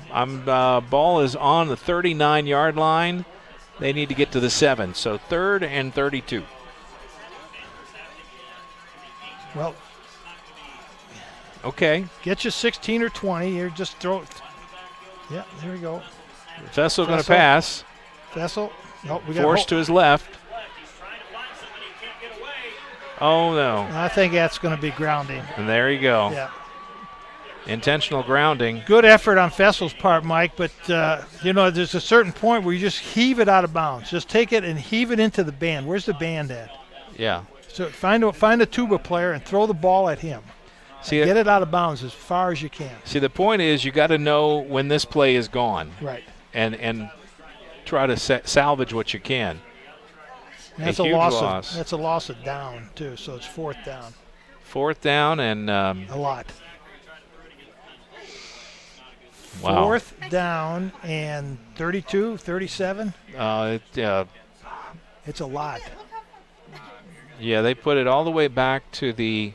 Ball is on the 39-yard line. They need to get to the 7. So 3rd and 32. Well, okay. Get you 16 or 20. Here, just throw it. Yeah, there we go. Fessel going to pass. Fessel. Nope, we got forced to his left. Oh, no. I think that's going to be grounding. And there you go. Yeah. Intentional grounding. Good effort on Fessel's part, Mike, but, there's a certain point where you just heave it out of bounds. Just take it and heave it into the band. Where's the band at? Yeah. So find a tuba player and throw the ball at him. Get it out of bounds as far as you can. See, the point is you got to know when this play is gone. Right. And try to salvage what you can. That's a huge loss. That's a loss of down, too, so it's 4th down. 4th down and a lot. Wow. 4th down and 32, 37? It's a lot. Yeah, they put it all the way back to the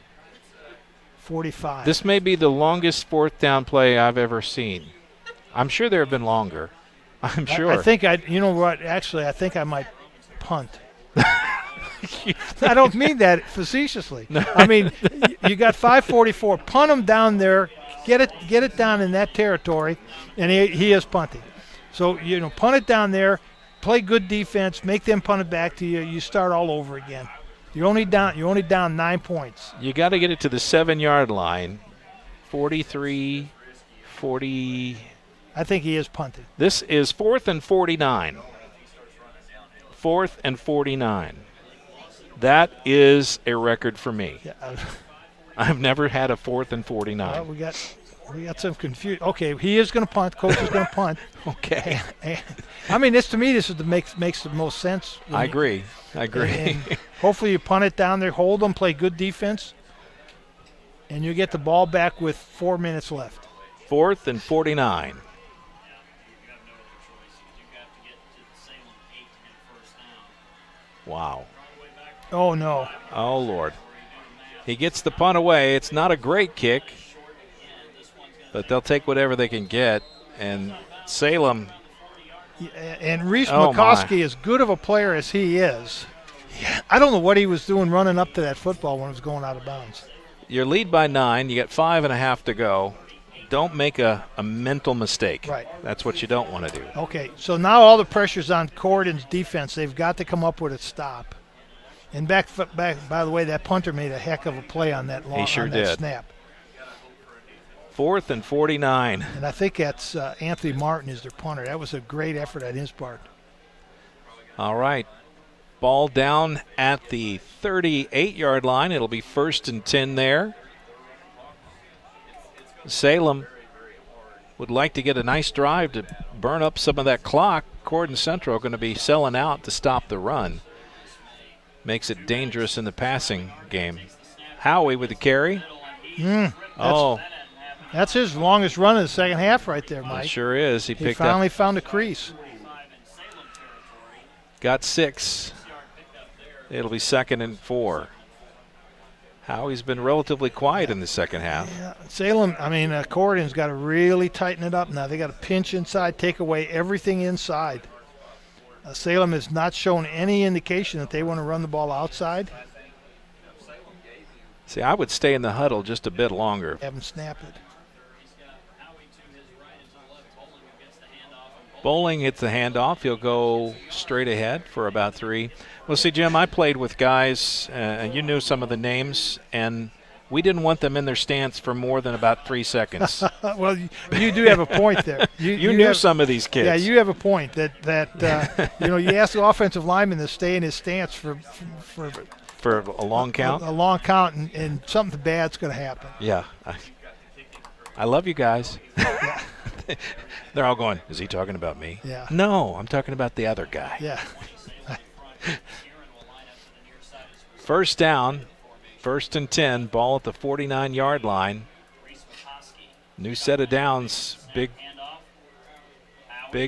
45. This may be the longest 4th down play I've ever seen. I'm sure there have been longer. I'm sure. I think you know what? Actually, I think I might punt. I don't mean that facetiously. No. I mean, you got 5:44. Punt him down there. Get it down in that territory, and he is punting. So punt it down there. Play good defense. Make them punt it back to you. You start all over again. You're only down 9 points. You got to get it to the 7-yard line. 43, 40. I think he is punting. This is 4th and 49. 4th and 49. That is a record for me. Yeah. I've never had a 4th and 49. Well, we got some confusion. Okay, he is going to punt. Coach is going to punt. Okay. I mean, this makes the most sense. I agree. And hopefully you punt it down there, hold them, play good defense, and you get the ball back with 4 minutes left. 4th and 49. Wow. Oh, no. Oh, Lord. He gets the punt away. It's not a great kick, but they'll take whatever they can get. And Salem. And Reese McCoskey, as good of a player as he is, I don't know what he was doing running up to that football when it was going out of bounds. You're lead by 9. You got 5.5 to go. Don't make a mental mistake. Right. That's what you don't want to do. Okay, so now all the pressure's on Corydon's defense. They've got to come up with a stop. And back, by the way, that punter made a heck of a play on that snap. 4th and 49. And I think that's Anthony Martin is their punter. That was a great effort on his part. All right. Ball down at the 38-yard line. It'll be 1st and 10 there. Salem would like to get a nice drive to burn up some of that clock. Corydon Central going to be selling out to stop the run. Makes it dangerous in the passing game. Howie with the carry. That's his longest run in the second half right there, Mike. It sure is. He finally found a crease. Got 6. It'll be 2nd and 4. Howie's been relatively quiet in the second half. Yeah, Salem, Corydon's got to really tighten it up now. They got to pinch inside, take away everything inside. Salem has not shown any indication that they want to run the ball outside. See, I would stay in the huddle just a bit longer. Have them snap it. Bowling hits the handoff. He'll go straight ahead for about 3. Well, see, Jim, I played with guys, and you knew some of the names, and we didn't want them in their stance for more than about 3 seconds. Well, you do have a point there. You knew some of these kids. Yeah, you have a point that you ask the offensive lineman to stay in his stance for a long count. A long count, and something bad's going to happen. Yeah, I love you guys. Yeah. They're all going, is he talking about me? Yeah. No, I'm talking about the other guy. Yeah. 1st down, 1st and 10, ball at the 49-yard line. New set of downs, big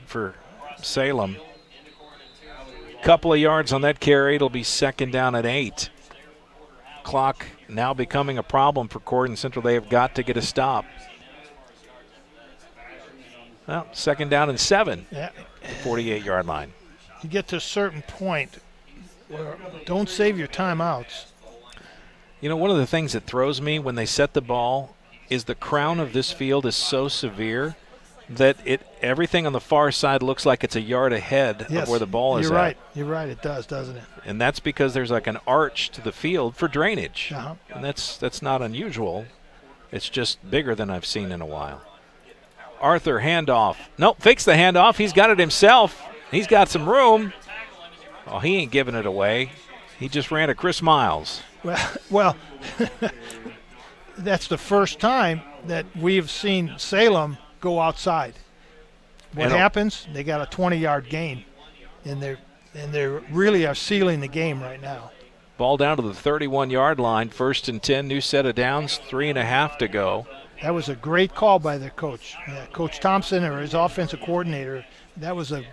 for Salem. Couple of yards on that carry. It'll be 2nd down at 8. Clock now becoming a problem for Corydon Central. They have got to get a stop. Well, 2nd down and 7. Yeah. 48-yard line. You get to a certain point where don't save your timeouts. You know, one of the things that throws me when they set the ball is the crown of this field is so severe that everything on the far side looks like it's a yard ahead of where the ball is You're right. at. You're right. It does, doesn't it? And that's because there's like an arch to the field for drainage. Uh-huh. And that's not unusual. It's just bigger than I've seen in a while. Arthur, handoff. Nope, fakes the handoff. He's got it himself. He's got some room. Oh, he ain't giving it away. He just ran to Chris Miles. Well, that's the first time that we've seen Salem go outside. What happens? They got a 20-yard gain, and they really are sealing the game right now. Ball down to the 31-yard line. 1st and 10. New set of downs. 3.5 to go. That was a great call by their coach, Coach Thompson, or his offensive coordinator. That was a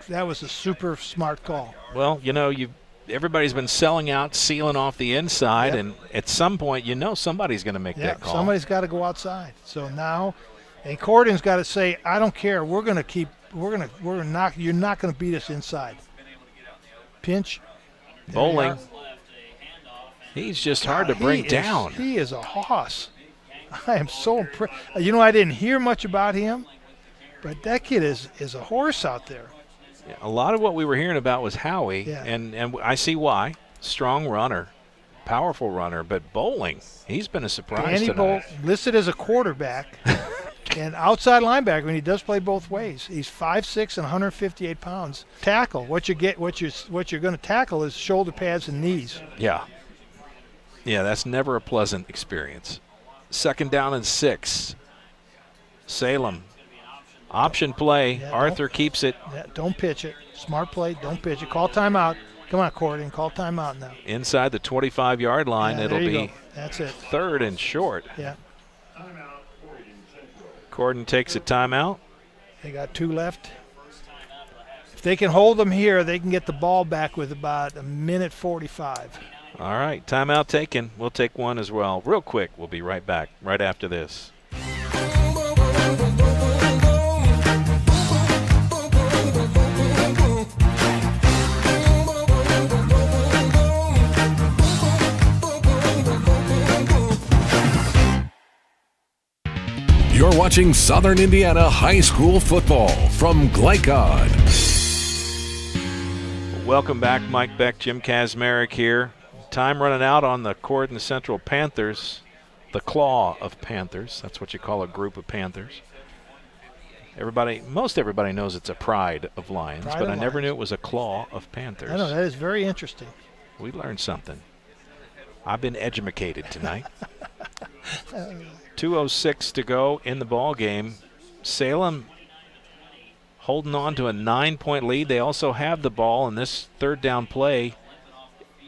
super smart call. Well, you know, everybody's been selling out, sealing off the inside, and at some point, you know, somebody's going to make that call. Somebody's got to go outside. So now, and Corden's got to say, I don't care. You're not going to beat us inside. Pinch. Bowling. He's just hard to bring down. He is a hoss. I am so impressed. You know, I didn't hear much about him, but that kid is a horse out there. Yeah, a lot of what we were hearing about was Howie, and I see why. Strong runner, powerful runner, but bowling, he's been a surprise Danny tonight. Listed as a quarterback and outside linebacker, and he does play both ways. He's 5'6" and 158 pounds. Tackle, what you're going to tackle is shoulder pads and knees. Yeah, that's never a pleasant experience. 2nd down and 6. Salem. Option play. Yeah, Arthur keeps it. Yeah, don't pitch it. Smart play. Don't pitch it. Call timeout. Come on, Corden. Call timeout now. Inside the 25-yard line. Yeah, It'll be That's it. 3rd and short. Yeah. Corden takes a timeout. They got 2 left. If they can hold them here, they can get the ball back with about 1:45. All right, timeout taken. We'll take one as well. Real quick, we'll be right back right after this. You're watching Southern Indiana High School football from GLICOD. Welcome back. Mike Beck, Jim Kazmarek here. Time running out on the Corden Central Panthers, the Claw of Panthers. That's what you call a group of Panthers. Most everybody knows it's a pride of Lions, but I never knew it was a Claw of Panthers. I know, that is very interesting. We learned something. I've been educated tonight. 2:06 to go in the ball game. Salem holding on to a 9-point lead. They also have the ball, and this 3rd down play,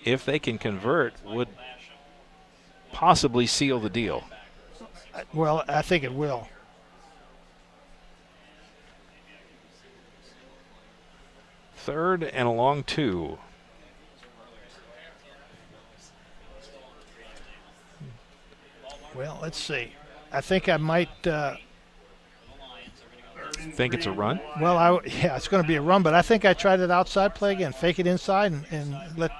if they can convert, would possibly seal the deal. Well, I think it will. Third and a long 2. Well, let's see. I think I might. Think it's a run? Well, it's going to be a run, but I think I tried it outside play again. Fake it inside and let.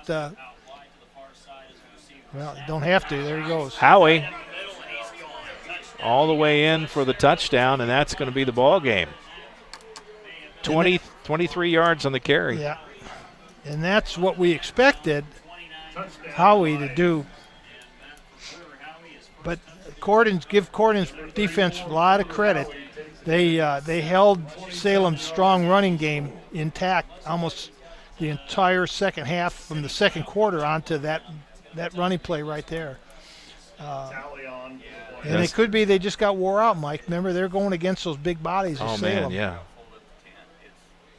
Well, don't have to. There he goes. Howie all the way in for the touchdown, and that's going to be the ball game. 23 yards on the carry. Yeah, and that's what we expected Howie to do. But give Corden's defense a lot of credit. They held Salem's strong running game intact almost the entire second half from the second quarter onto that running play right there. And it could be they just got wore out, Mike. Remember, they're going against those big bodies of Salem. Man, yeah.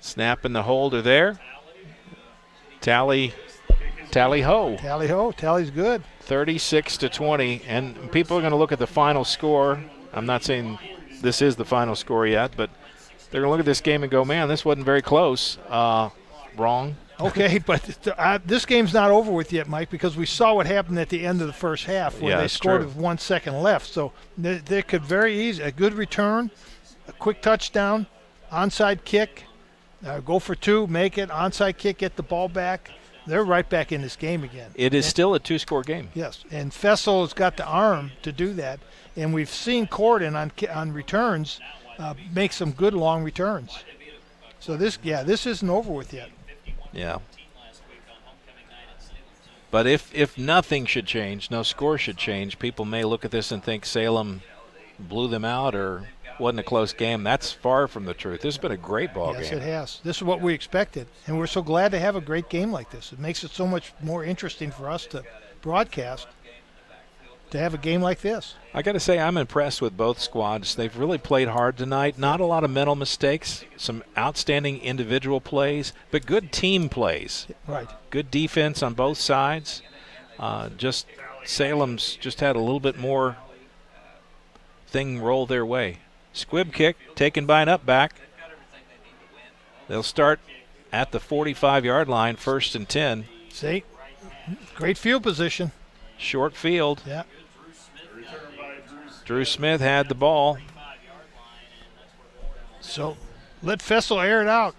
Snap and the holder there. Tally ho. Tally ho. Tally's good. 36-20, and people are going to look at the final score. I'm not saying this is the final score yet, but they're going to look at this game and go, man, this wasn't very close. Wrong. Okay, but this game's not over with yet, Mike, because we saw what happened at the end of the first half where they scored with 1 second left. So there could very easy, a good return, a quick touchdown, onside kick, go for two, make it, onside kick, get the ball back. They're right back in this game again. It is still a two-score game. Yes, and Fessel has got the arm to do that. And we've seen Corden on returns make some good long returns. So this isn't over with yet. Yeah. But if nothing should change, no score should change, people may look at this and think Salem blew them out or wasn't a close game. That's far from the truth. This has been a great ball game. Yes, it has. This is what we expected. And we're so glad to have a great game like this. It makes it so much more interesting for us to broadcast, to have a game like this. I got to say, I'm impressed with both squads. They've really played hard tonight. Not a lot of mental mistakes, some outstanding individual plays, but good team plays. Right. Good defense on both sides. Just Salem's just had a little bit more thing roll their way. Squib kick taken by an up back. They'll start at the 45-yard line, 1st and 10. See, great field position. Short field. Yeah. Drew Smith had the ball. So let Fessel air it out.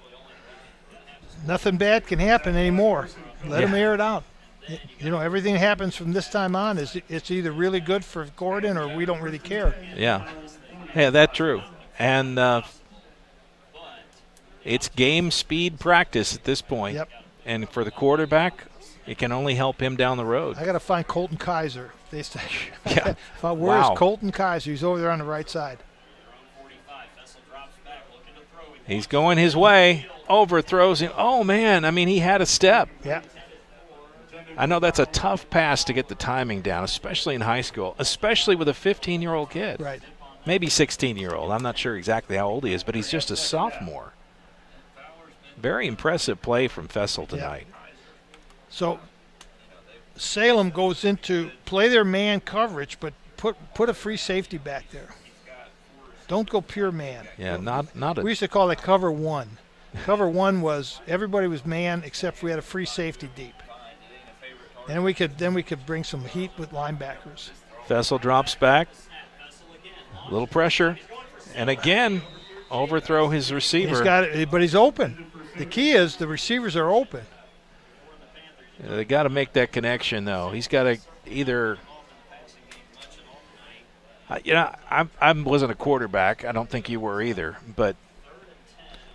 Nothing bad can happen anymore. Let him air it out. You know, everything that happens from this time on it's either really good for Gordon or we don't really care. Yeah. Yeah, that's true. And it's game speed practice at this point. Yep. And for the quarterback, it can only help him down the road. I got to find Colton Kaiser. They say, Yeah. Where's Colton Kaiser? He's over there on the right side. He's going his way. Overthrows him. Oh, man. I mean, he had a step. Yeah. I know that's a tough pass to get the timing down, especially in high school, especially with a 15-year-old kid. Right. Maybe 16-year-old. I'm not sure exactly how old he is, but he's just a sophomore. Very impressive play from Fessel tonight. Yeah. So Salem goes into play their man coverage, but put a free safety back there. Don't go pure man. Yeah, not a. We used to call it cover one. Cover one was everybody was man except we had a free safety deep. And we could bring some heat with linebackers. Fessel drops back. A little pressure, and again, overthrow his receiver. He's got it, but he's open. The key is the receivers are open. They got to make that connection, though. He's got to either. I wasn't a quarterback. I don't think you were either. But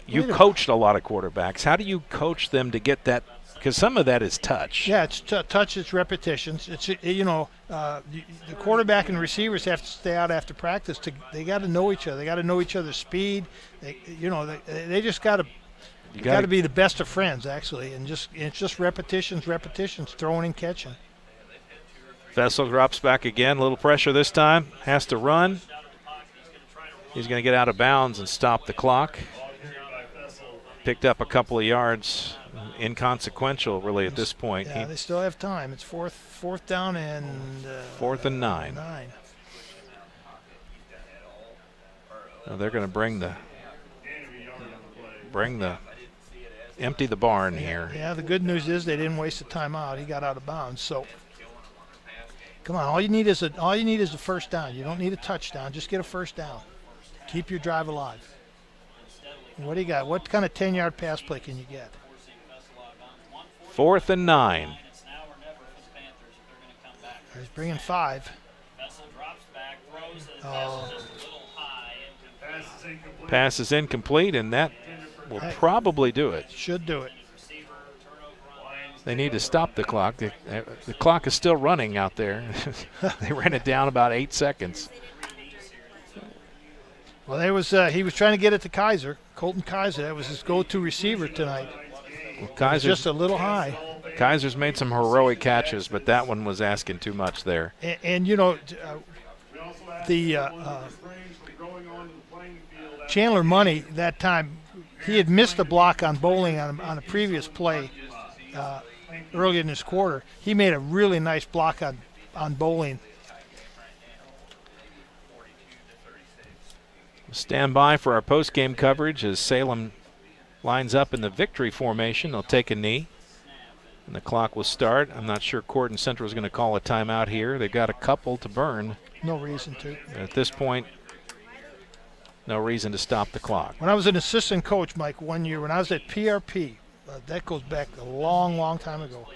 you coached a lot of quarterbacks. How do you coach them to get that? Because some of that is touch. Yeah, it's touch. It's repetitions. It's the quarterback and receivers have to stay out after practice. They got to know each other. They got to know each other's speed. They just got to. You got to be the best of friends, actually, and it's just repetitions, throwing and catching. Fessel drops back again. A little pressure this time. Has to run. He's going to get out of bounds and stop the clock. Picked up a couple of yards. Inconsequential, really, at this point. Yeah, they still have time. It's fourth down and 4th and 9. Now they're going to empty the barn here. Yeah, the good news is they didn't waste a timeout. He got out of bounds. So, come on, all you need is a first down. You don't need a touchdown. Just get a first down. Keep your drive alive. What do you got? What kind of 10-yard pass play can you get? 4th and 9. He's bringing 5. Pass is incomplete, and that will probably do it. Should do it. They need to stop the clock. The clock is still running out there. They ran it down about 8 seconds. Well, he was trying to get it to Kaiser, Colton Kaiser. That was his go-to receiver tonight. Well, Kaiser's just a little high. Kaiser's made some heroic catches, but that one was asking too much there. And Chandler Money that time, he had missed a block on bowling on a previous play early in this quarter. He made a really nice block on bowling. Stand by for our post-game coverage as Salem lines up in the victory formation. They'll take a knee, and the clock will start. I'm not sure Corden Central is going to call a timeout here. They've got a couple to burn. No reason to. At this point, No reason to stop the clock. When I was an assistant coach, Mike, one year when I was at PRP, that goes back a long, long time ago.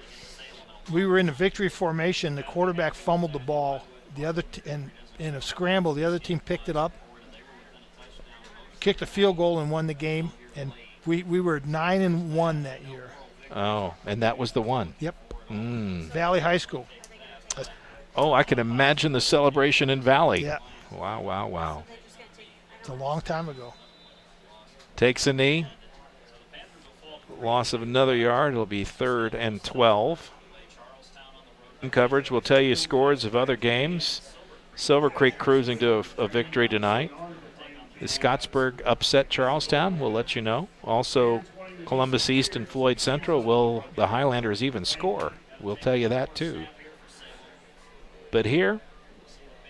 We were in the victory formation. The quarterback fumbled the ball. And in a scramble, the other team picked it up, kicked a field goal, and won the game. And we were 9-1 that year. Oh, and that was the one. Yep. Mm. Valley High School. Oh, I can imagine the celebration in Valley. Yeah. Wow, wow, wow. It's a long time ago. Takes a knee. Loss of another yard. It'll be 3rd and 12. Coverage will tell you scores of other games. Silver Creek cruising to a victory tonight. The Scottsburg upset Charlestown. We'll let you know. Also, Columbus East and Floyd Central. Will the Highlanders even score? We'll tell you that too. But here,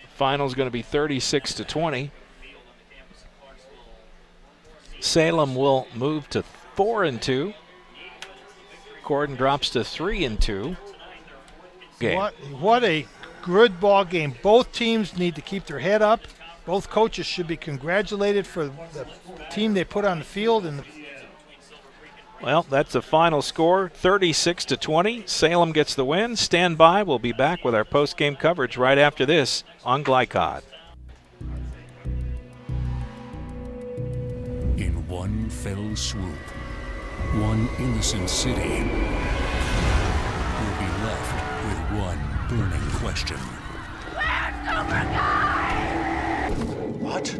the final is going to be 36-20. Salem will move to 4-2. Gordon drops to 3-2. Game. What a good ball game. Both teams need to keep their head up. Both coaches should be congratulated for the team they put on the field. Well, that's the final score, 36-20. Salem gets the win. Stand by. We'll be back with our post-game coverage right after this on GLICOD. In one fell swoop, one innocent city will be left with one burning question. What?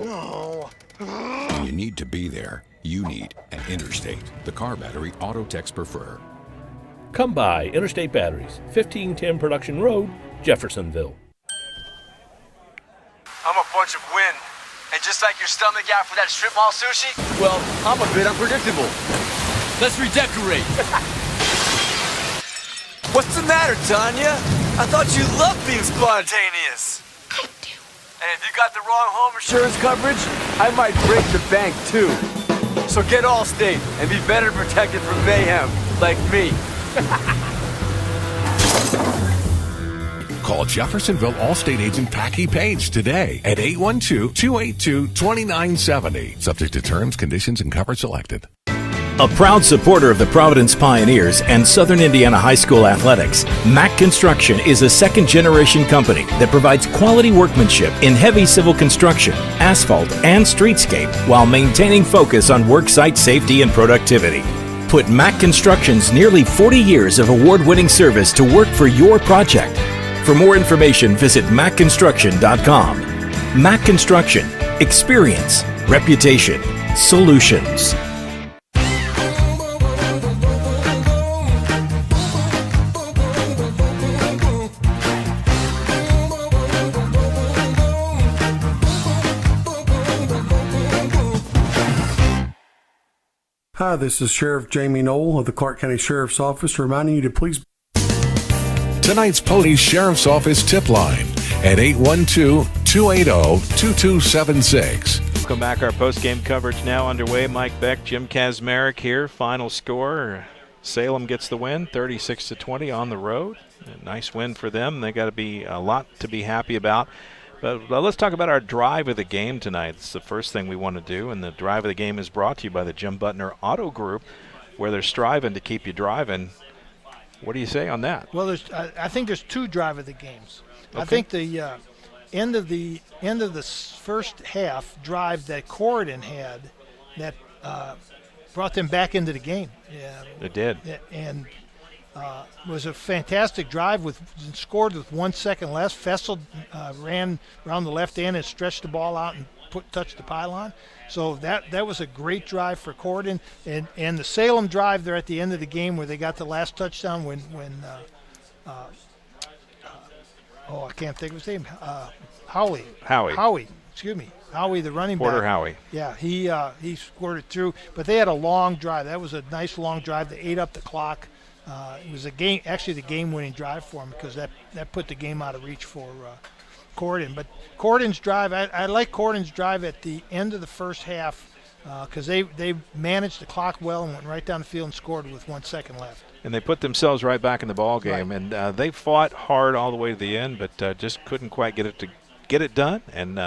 No. When you need to be there, you need an Interstate, the car battery auto techs prefer. Come by Interstate Batteries, 1510 Production Road, Jeffersonville. I'm a bunch of wind. And just like your stomach after that strip mall sushi, well, I'm a bit unpredictable. Let's redecorate. What's the matter, Tanya? I thought you loved being spontaneous. I do. And if you got the wrong home insurance coverage, I might break the bank too. So get Allstate and be better protected from mayhem, like me. Call Jeffersonville Allstate agent Packy Page today at 812-282-2970. Subject to terms, conditions, and coverage selected. A proud supporter of the Providence Pioneers and Southern Indiana High School athletics, Mack Construction is a second-generation company that provides quality workmanship in heavy civil construction, asphalt, and streetscape while maintaining focus on worksite safety and productivity. Put Mack Construction's nearly 40 years of award-winning service to work for your project. For more information, visit mackconstruction.com. Mack Construction. Experience. Reputation. Solutions. Hi, this is Sheriff Jamie Knoll of the Clark County Sheriff's Office reminding you to please. Tonight's Pony Sheriff's Office tip line at 812-280-2276. Welcome back. Our post-game coverage now underway. Mike Beck, Jim Kazmarek here. Final score, Salem gets the win, 36-20 on the road. A nice win for them. They got to be a lot to be happy about. But let's talk about our drive of the game tonight. It's the first thing we want to do, and the drive of the game is brought to you by the Jim Butner Auto Group, where they're striving to keep you driving. What do you say on that? Well, I think there's two drive of the games. Okay. I think the end of the first half drive that Corydon had that brought them back into the game. Yeah, it did. And was a fantastic drive scored with 1 second left. Fessel ran around the left end and stretched the ball out and touched the pylon. So that was a great drive for Corydon. And the Salem drive there at the end of the game where they got the last touchdown when I can't think of his name. Howie, excuse me. Howie, the running Porter back. Howie. Yeah, he scored it through. But they had a long drive. That was a nice long drive. They ate up the clock. It was the game-winning drive for them because that put the game out of reach for Corydon. But Corydon's drive, I like Corydon's drive at the end of the first half because they managed the clock well and went right down the field and scored with 1 second left. And they put themselves right back in the ball game, right. And they fought hard all the way to the end, but just couldn't quite get it done. And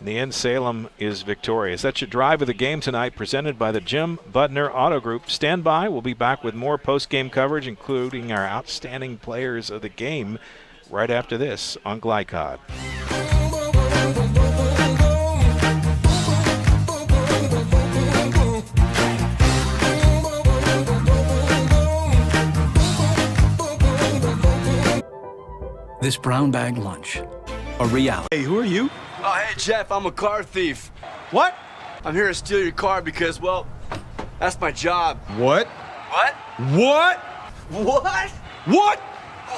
In the end, Salem is victorious. That's your drive of the game tonight, presented by the Jim Butner Auto Group. Stand by. We'll be back with more post-game coverage, including our outstanding players of the game, right after this on GLICOD. This brown bag lunch, a reality. Hey, who are you? Oh, hey, Jeff, I'm a car thief. What? I'm here to steal your car because, well, that's my job. What? What? What? What? What?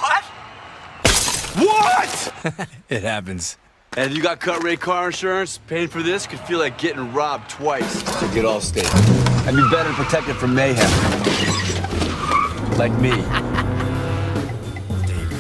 What? What? It happens. And if you got cut rate car insurance, paying for this could feel like getting robbed twice. So get Allstate. And be better protected from mayhem. Like me.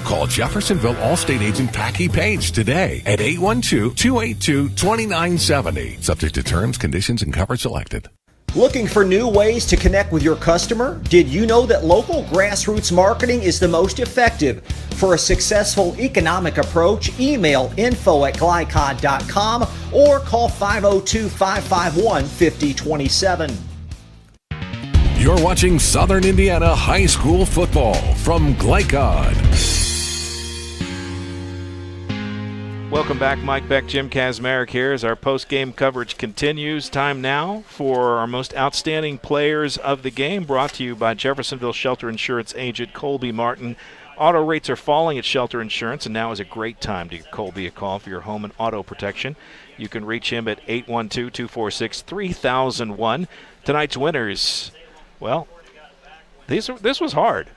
Call Jeffersonville Allstate agent Packy Page today at 812-282-2970. Subject to terms, conditions, and coverage selected. Looking for new ways to connect with your customer? Did you know that local grassroots marketing is the most effective? For a successful economic approach, email info@glycod.com or call 502-551-5027. You're watching Southern Indiana High School football from GLICOD. Welcome back. Mike Beck, Jim Kazmarek here as our post-game coverage continues. Time now for our most outstanding players of the game, brought to you by Jeffersonville Shelter Insurance agent Colby Martin. Auto rates are falling at Shelter Insurance, and now is a great time to give Colby a call for your home and auto protection. You can reach him at 812-246-3001. Tonight's winners, well, this was hard.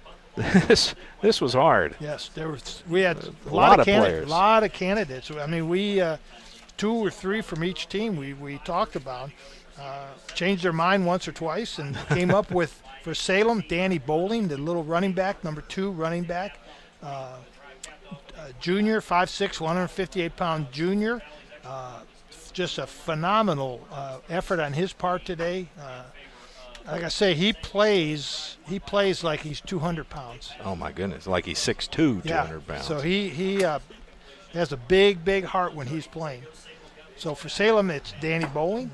This was hard. Yes, we had a lot of players. A lot of candidates. I mean, we 2 or 3 from each team we talked about changed their mind once or twice and came up with, for Salem, Danny Bowling, the little running back, number 2 running back, junior, 5'6", 158-pound junior. Just a phenomenal effort on his part today. Like I say, he plays like he's 200 pounds. Oh, my goodness, like he's 6'2", 200 pounds. So he has a big heart when he's playing. So for Salem, it's Danny Bowling.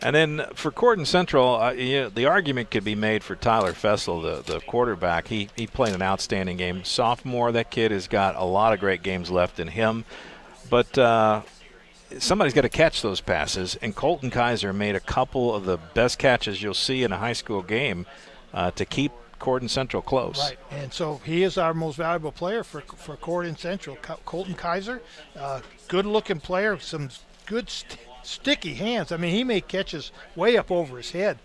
And then for Colton Central, the argument could be made for Tyler Fessel, the quarterback. He played an outstanding game. Sophomore, that kid has got a lot of great games left in him. But somebody's got to catch those passes, and Colton Kaiser made a couple of the best catches you'll see in a high school game to keep Colton Central close. Right, and so he is our most valuable player for Colton Central. Colton Kaiser, good-looking player, some good sticky hands. I mean, he made catches way up over his head.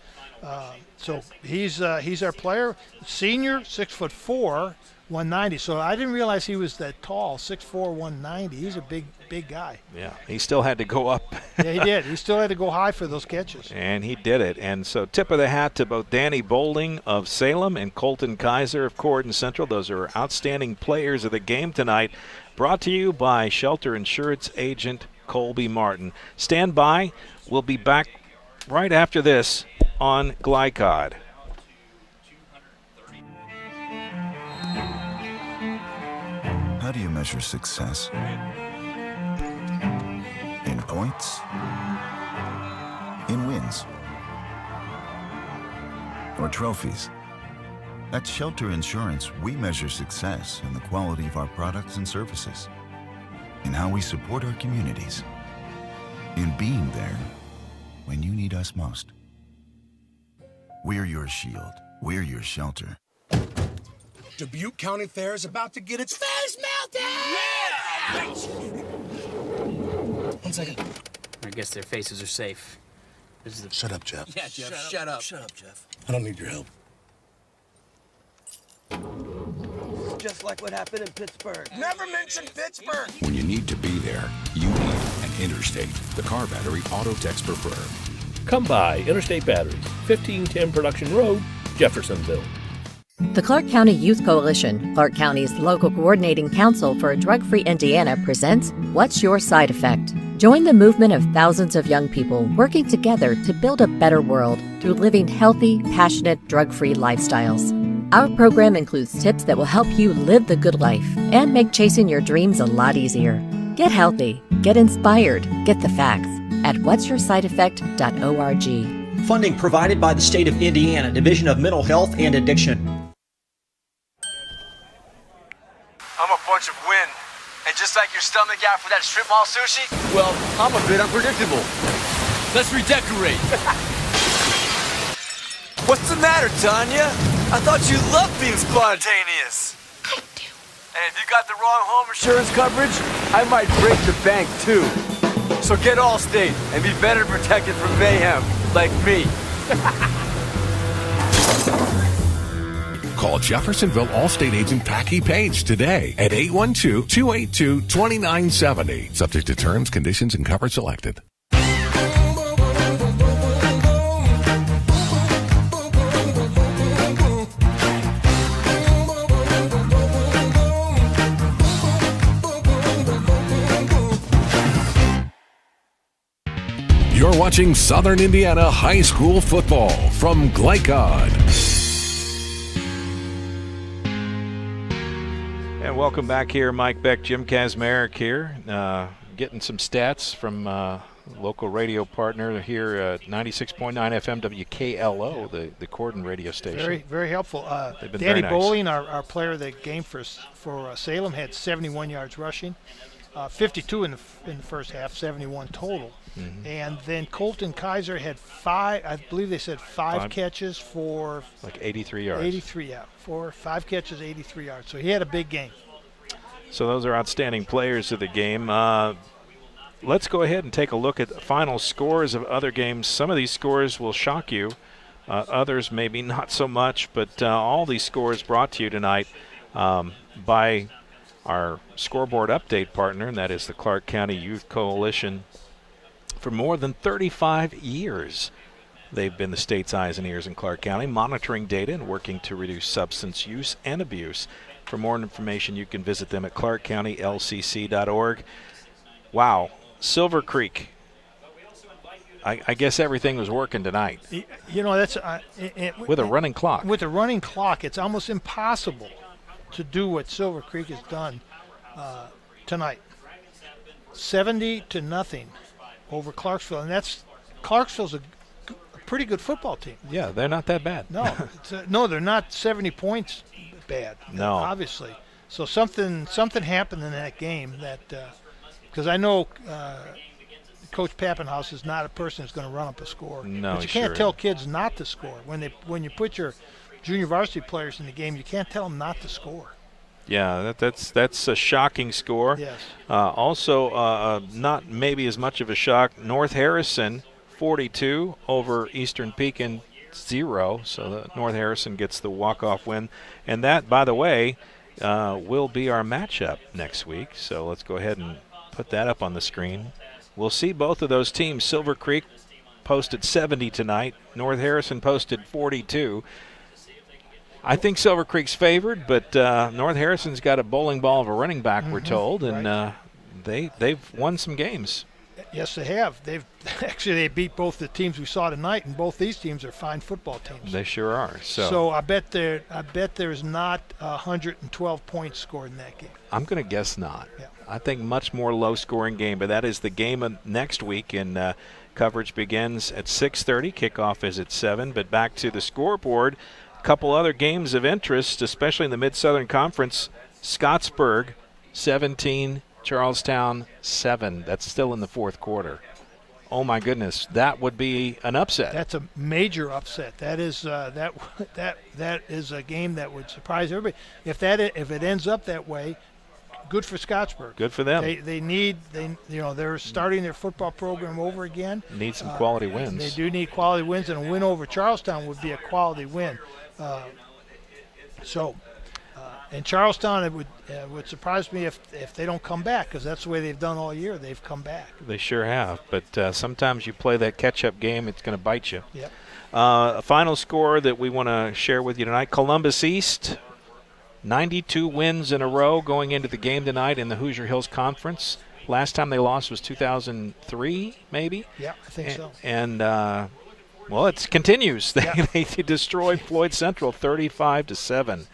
So he's our player. Senior, 6'4", 190. So I didn't realize he was that tall, 6'4", 190. He's a big guy. Yeah, he still had to go up. Yeah, he did. He still had to go high for those catches. And he did it. And so tip of the hat to both Danny Bowling of Salem and Colton Kaiser of Colton Central. Those are outstanding players of the game tonight. Brought to you by Shelter Insurance agent Colby Martin. Stand by. We'll be back right after this on GLICOD. How do you measure success? In points? In wins? Or trophies? At Shelter Insurance, we measure success in the quality of our products and services, in how we support our communities, in being there when you need us most. We're your shield. We're your shelter. Dubuque County Fair is about to get its face melted! Yeah! 1 second. I guess their faces are safe. This is the... Shut up, Jeff. Yeah, Jeff, shut up. Shut up, Jeff. I don't need your help. Just like what happened in Pittsburgh. Never mention Pittsburgh! When you need to be there, you need an Interstate, the car battery auto techs prefer. Come by Interstate Batteries, 1510 Production Road, Jeffersonville. The Clark County Youth Coalition, Clark County's local coordinating council for a drug-free Indiana, presents What's Your Side Effect? Join the movement of thousands of young people working together to build a better world through living healthy, passionate, drug-free lifestyles. Our program includes tips that will help you live the good life and make chasing your dreams a lot easier. Get healthy, get inspired, get the facts at what'syoursideeffect.org. Funding provided by the State of Indiana, Division of Mental Health and Addiction. I'm a bunch of wind. And just like your stomach after that strip mall sushi, well, I'm a bit unpredictable. Let's redecorate. What's the matter, Tanya? I thought you loved being spontaneous. I do. And if you got the wrong home insurance coverage, I might break the bank too. So get Allstate and be better protected from mayhem, like me. Call Jeffersonville Allstate agent Packy Page today at 812-282-2970. Subject to terms, conditions, and coverage selected. You're watching Southern Indiana High School football from GLICOD. And welcome back here. Mike Beck, Jim Kazmarek here, getting some stats from local radio partner here at 96.9 FM WKLO, the Corden radio station. Very, very helpful. Danny Danny nice. Bowling, our player of the game for Salem, had 71 yards rushing, 52 in the first half, 71 total. Mm-hmm. And then Colton Kaiser had five catches for like 83 yards. 83, yeah. 5 catches, 83 yards. So he had a big game. So those are outstanding players of the game. Let's go ahead and take a look at the final scores of other games. Some of these scores will shock you. Others maybe not so much, but all these scores brought to you tonight by our scoreboard update partner, and that is the Clark County Youth Coalition. For more than 35 years, they've been the state's eyes and ears in Clark County, monitoring data and working to reduce substance use and abuse. For more information, you can visit them at clarkcountylcc.org. Wow, Silver Creek. I guess everything was working tonight. You know, that's with a running clock. With a running clock, it's almost impossible to do what Silver Creek has done tonight. 70-0 over Clarksville, and Clarksville's a pretty good football team. Yeah, they're not that bad. No, no, they're not 70 points bad. No, obviously. So something happened in that game that because I know Coach Pappenhaus is not a person who's going to run up a score. No, but you can't tell kids not to score when you put your junior varsity players in the game. You can't tell them not to score. Yeah, that's a shocking score. Yes. Also, not maybe as much of a shock. North Harrison 42 over Eastern Pekin 0. So North Harrison gets the walk-off win, and that, by the way, will be our matchup next week. So let's go ahead and put that up on the screen. We'll see both of those teams. Silver Creek posted 70 tonight. North Harrison posted 42. I think Silver Creek's favored, but North Harrison's got a bowling ball of a running back, we're told, and they've won some games. Yes, they have. They beat both the teams we saw tonight, and both these teams are fine football teams. They sure are. So I bet there's not 112 points scored in that game. I'm going to guess not. Yeah. I think much more low-scoring game, but that is the game of next week, and coverage begins at 6:30. Kickoff is at 7. But back to the scoreboard. Couple other games of interest, especially in the Mid-Southern Conference. Scottsburg 17, Charlestown 7. That's still in the fourth quarter. Oh my goodness, that would be an upset. That's a major upset. That is that is a game that would surprise everybody. If it ends up that way, good for Scottsburg. Good for them. They're starting their football program over again. Need some quality wins. They do need quality wins, and a win over Charlestown would be a quality win. And Charlestown, it would surprise me if they don't come back, because that's the way they've done all year. They've come back. They sure have, but sometimes you play that catch-up game, it's going to bite you. Yep. A final score that we want to share with you tonight, Columbus East, 92 wins in a row going into the game tonight in the Hoosier Hills Conference. Last time they lost was 2003, maybe? Yeah, I think so. And well, it continues. They destroyed Floyd Central 35-7.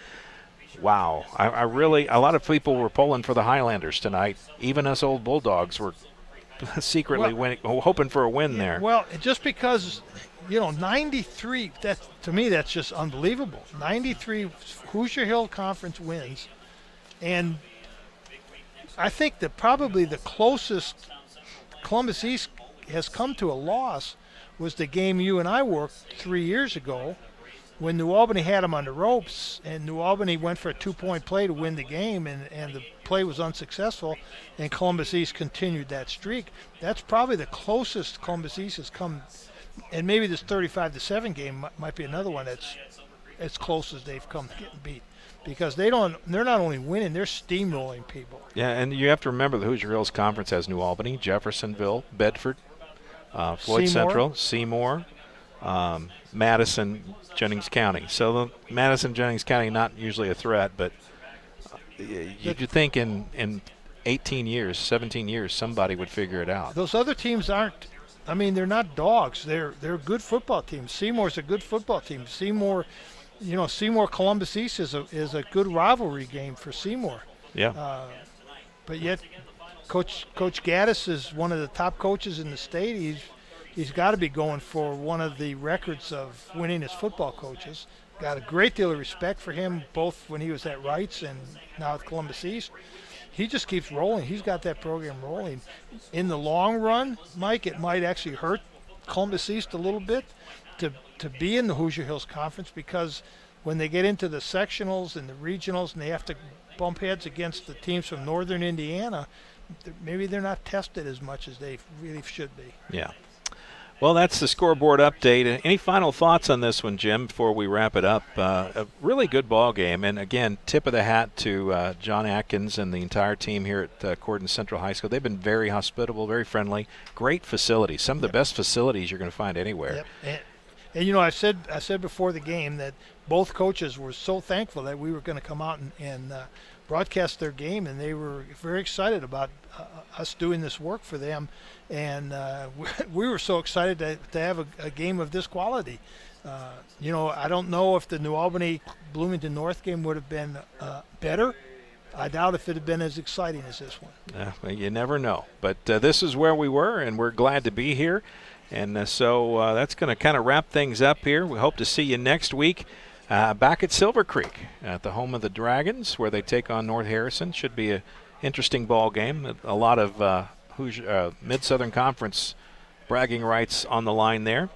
wow. I really, a lot of people were pulling for the Highlanders tonight. Even us old Bulldogs were secretly hoping for a win there. Well, just because, 93, to me, that's just unbelievable. 93 Hoosier Hill Conference wins. And I think that probably the closest Columbus East has come to a loss was the game you and I worked 3 years ago when New Albany had them on the ropes, and New Albany went for a 2-point play to win the game, and the play was unsuccessful, and Columbus East continued that streak. That's probably the closest Columbus East has come, and maybe this 35-7 game might be another one that's as close as they've come to getting beat, because they're not only winning, they're steamrolling people. Yeah, and you have to remember the Hoosier Hills Conference has New Albany, Jeffersonville, Bedford, Floyd Central, Seymour, Madison, Jennings County. So Madison, Jennings County, not usually a threat, but you'd think in 18 years, 17 years, somebody would figure it out. Those other teams aren't, they're not dogs. They're good football teams. Seymour's a good football team. Seymour Columbus East is a good rivalry game for Seymour. Yeah. But yet, Coach Gaddis is one of the top coaches in the state. He's got to be going for one of the records of winningest football coaches. Got a great deal of respect for him, both when he was at Wrights and now at Columbus East. He just keeps rolling. He's got that program rolling. In the long run, Mike, it might actually hurt Columbus East a little bit to be in the Hoosier Hills Conference, because when they get into the sectionals and the regionals and they have to bump heads against the teams from northern Indiana, maybe they're not tested as much as they really should be. Yeah. Well, that's the scoreboard update. Any final thoughts on this one, Jim, before we wrap it up? A really good ball game. And, again, tip of the hat to John Atkins and the entire team here at Corden Central High School. They've been very hospitable, very friendly, great facilities, some of the best facilities you're going to find anywhere. Yep. And I said before the game that both coaches were so thankful that we were going to come out and broadcast their game, and they were very excited about us doing this work for them. And we were so excited to have a game of this quality. I don't know if the New Albany-Bloomington North game would have been better. I doubt if it had been as exciting as this one. Well, you never know. But this is where we were, and we're glad to be here. And so that's going to kind of wrap things up here. We hope to see you next week back at Silver Creek at the home of the Dragons, where they take on North Harrison. Should be an interesting ball game. A lot of Mid-Southern Conference bragging rights on the line there.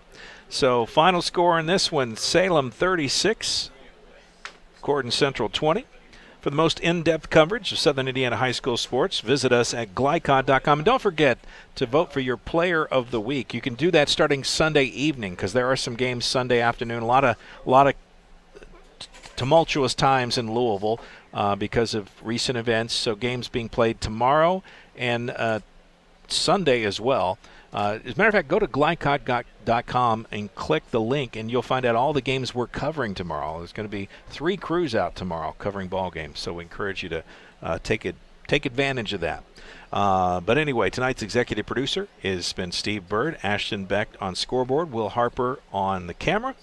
So final score in this one, Salem 36, Corden Central 20. For the most in-depth coverage of Southern Indiana high school sports, visit us at GLICOD.com. And don't forget to vote for your player of the week. You can do that starting Sunday evening, because there are some games Sunday afternoon. A lot of tumultuous times in Louisville because of recent events. So games being played tomorrow and Sunday as well. As a matter of fact, go to GLICOD.com and click the link, and you'll find out all the games we're covering tomorrow. There's going to be 3 crews out tomorrow covering ball games, so we encourage you to take advantage of that. But anyway, tonight's executive producer has been Steve Bird, Ashton Beck on scoreboard, Will Harper on the camera,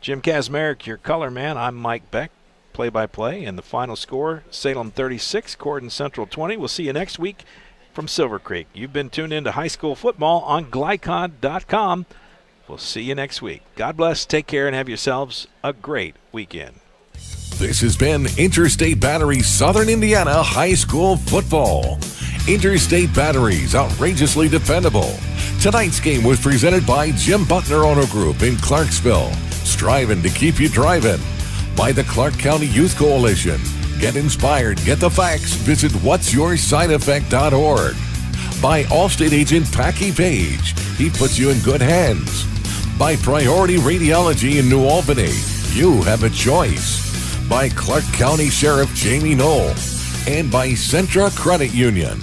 Jim Kazmarek, your color man. I'm Mike Beck, play-by-play, and the final score, Salem 36, Corden Central 20. We'll see you next week from Silver Creek. You've been tuned into high school football on GLICOD.com. We'll see you next week. God bless, take care, and have yourselves a great weekend. This has been Interstate Battery Southern Indiana High School Football. Interstate Batteries, outrageously dependable. Tonight's game was presented by Jim Butner Auto Group in Clarksville, striving to keep you driving. By the Clark County Youth Coalition. Get inspired, get the facts, visit what'syoursideeffect.org. By Allstate agent Packy Page, he puts you in good hands. By Priority Radiology in New Albany, you have a choice. By Clark County Sheriff Jamie Knoll. And by Centra Credit Union.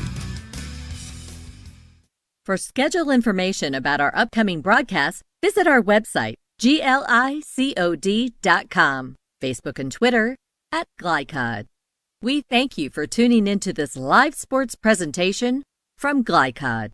For schedule information about our upcoming broadcasts, visit our website, GLICOD.com, Facebook and Twitter, at GLICOD. We thank you for tuning into this live sports presentation from GLICOD.